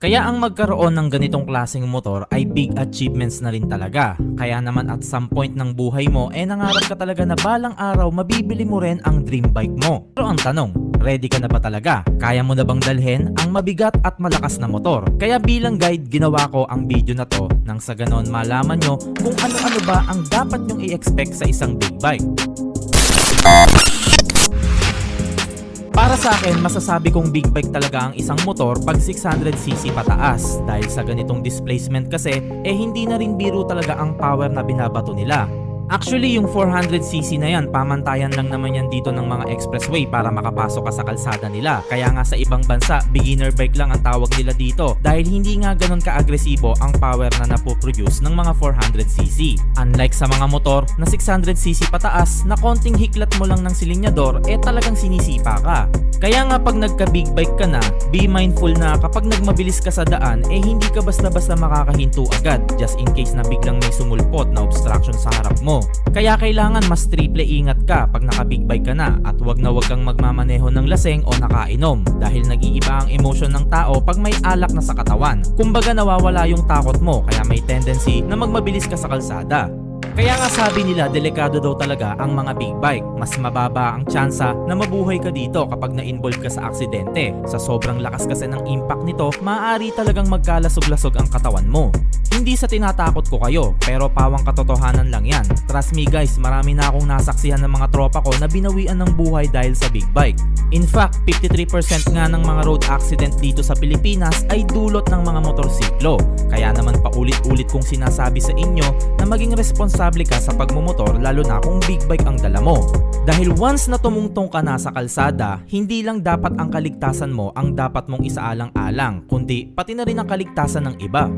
Kaya ang magkaroon ng ganitong klaseng motor ay big achievements na rin talaga. Kaya naman at some point ng buhay mo nangarap ka talaga na balang araw mabibili mo rin ang dream bike mo. Pero ang tanong, ready ka na ba talaga? Kaya mo na bang dalhin ang mabigat at malakas na motor? Kaya bilang guide, ginawa ko ang video na to nang sa ganon malaman nyo kung ano-ano ba ang dapat nyong i-expect sa isang big bike. Para sa akin, masasabi kong big bike talaga ang isang motor pag 600cc pataas. Dahil sa ganitong displacement kasi, hindi na rin biro talaga ang power na binabato nila. Actually, yung 400cc na yan, pamantayan lang naman yan dito ng mga expressway para makapasok ka sa kalsada nila. Kaya nga sa ibang bansa, beginner bike lang ang tawag nila dito dahil hindi nga ganun ka-agresibo ang power na napoproduce ng mga 400cc. Unlike sa mga motor na 600cc pataas na konting hiklat mo lang ng silinyador, talagang sinisipa ka. Kaya nga pag nagka-big bike ka na, be mindful na kapag nagmabilis ka sa daan, hindi ka basta-basta makakahinto agad just in case na biglang may sumulpot na obstruction sa harap mo. Kaya kailangan mas triple ingat ka pag naka-big bike ka na at wag kang magmamaneho ng laseng o nakainom dahil nag-iiba ang emotion ng tao pag may alak na sa katawan. Kumbaga nawawala yung takot mo kaya may tendency na magmabilis ka sa kalsada. Kaya nga sabi nila delikado daw talaga ang mga big bike. Mas mababa ang tsansa na mabuhay ka dito kapag na-involve ka sa aksidente. Sa sobrang lakas kasi ng impact nito, maaari talagang magkalasog-lasog ang katawan mo. Hindi sa tinatakot ko kayo, pero pawang katotohanan lang yan. Trust me guys, marami na akong nasaksihan ng mga tropa ko na binawian ng buhay dahil sa big bike. In fact, 53% nga ng mga road accident dito sa Pilipinas ay dulot ng mga motorsiklo. Kaya naman paulit-ulit kong sinasabi sa inyo na maging responsable ka sa pagmumotor lalo na kung big bike ang dala mo. Dahil once na tumungtong ka na sa kalsada, hindi lang dapat ang kaligtasan mo ang dapat mong isaalang-alang, kundi pati na rin ang kaligtasan ng iba.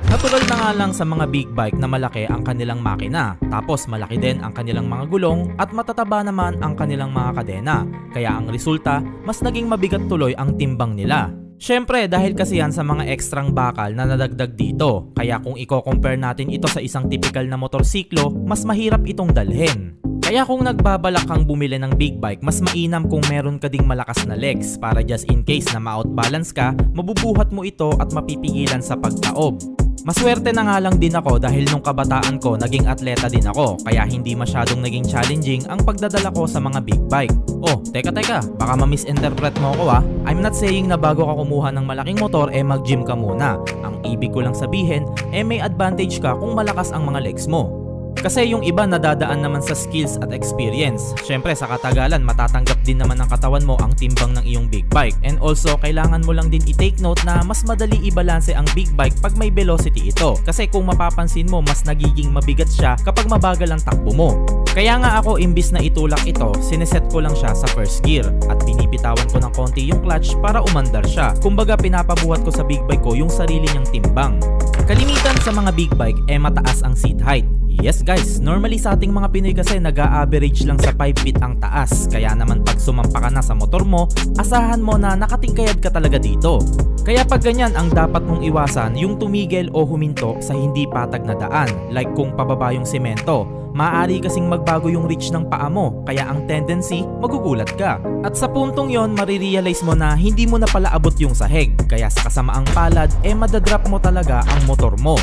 Natural na nga lang sa mga big bike na malaki ang kanilang makina, tapos malaki din ang kanilang mga gulong at matataba naman ang kanilang mga kadena. Kaya ang resulta, mas naging mabigat tuloy ang timbang nila. Syempre dahil kasi yan sa mga ekstrang bakal na nadagdag dito, kaya kung i-compare natin ito sa isang typical na motorsiklo, mas mahirap itong dalhin. Kaya kung nagbabalak kang bumili ng big bike, mas mainam kung meron ka ding malakas na legs para just in case na ma-outbalance ka, mabubuhat mo ito at mapipigilan sa pagtaob. Maswerte na nga lang din ako dahil nung kabataan ko naging atleta din ako kaya hindi masyadong naging challenging ang pagdadala ko sa mga big bike. Oh, teka, baka ma-misinterpret mo ako I'm not saying na bago ka kumuha ng malaking motor mag-gym ka muna. Ang ibig ko lang sabihin may advantage ka kung malakas ang mga legs mo. Kasi yung iba nadadaan naman sa skills at experience. Syempre sa katagalan matatanggap din naman ng katawan mo ang timbang ng iyong big bike. And also kailangan mo lang din i-take note na mas madali i-balanse ang big bike pag may velocity ito. Kasi kung mapapansin mo mas nagiging mabigat siya kapag mabagal ang takbo mo. Kaya nga ako imbis na itulak ito, sineset ko lang siya sa first gear at pinipitawan ko ng konti yung clutch para umandar siya. Kumbaga pinapabuhat ko sa big bike ko yung sarili niyang timbang. Kalimitan sa mga big bike mataas ang seat height. Yes guys, normally sa ating mga Pinoy kasi nag-a-average lang sa 5 feet ang taas. Kaya naman pag sumampa ka na sa motor mo, asahan mo na nakatingkayad ka talaga dito. Kaya pag ganyan ang dapat mong iwasan yung tumigil o huminto sa hindi patag na daan. Like kung pababa yung semento, maaari kasing magbago yung reach ng paa mo. Kaya ang tendency, magugulat ka. At sa puntong yon, marirealize mo na hindi mo na pala abot yung sahig. Kaya sa kasamaang palad, madadrop mo talaga ang motor mo.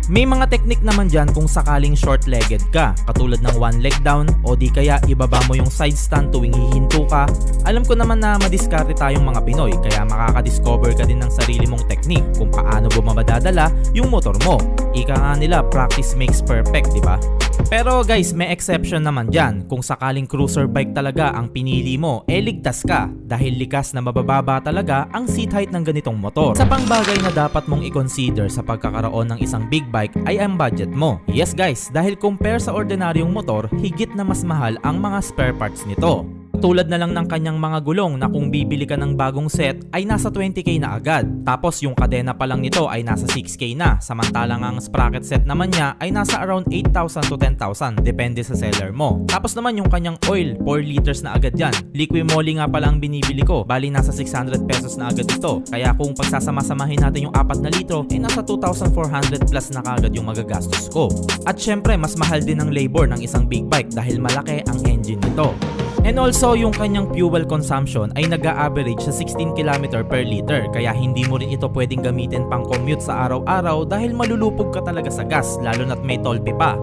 May mga technique naman dyan kung sakaling short-legged ka, katulad ng one leg down o di kaya ibaba mo yung side stand tuwing hihinto ka. Alam ko naman na madiskarte tayong mga Pinoy kaya makakadiscover ka din ng sarili mong technique kung paano bumamadadala yung motor mo. Ika nga nila, practice makes perfect, di ba? Pero guys, may exception naman dyan. Kung sakaling cruiser bike talaga ang pinili mo, ligtas ka dahil likas na mabababa talaga ang seat height ng ganitong motor. Sa pang bagay na dapat mong i-consider sa pagkakaroon ng isang big bike ay ang budget mo. Yes guys, dahil compare sa ordinaryong motor, higit na mas mahal ang mga spare parts nito. Tulad na lang ng kanyang mga gulong na kung bibili ka ng bagong set ay nasa 20k na agad. Tapos yung kadena pa lang nito ay nasa 6k na. Samantalang ang sprocket set naman niya ay nasa around 8,000 to 10,000 depende sa seller mo. Tapos naman yung kanyang oil, 4 liters na agad yan. Liqui moly nga pala ang binibili ko. Bali nasa 600 pesos na agad ito. Kaya kung pagsasama-samahin natin yung 4 na litro ay nasa 2,400 plus na kagad yung magagastos ko. At syempre mas mahal din ang labor ng isang big bike dahil malaki ang engine nito. And also, yung kanyang fuel consumption ay nag-a-average sa 16 km per liter, kaya hindi mo rin ito pwedeng gamitin pang commute sa araw-araw dahil malulupog ka talaga sa gas, lalo na't may toll fee pa.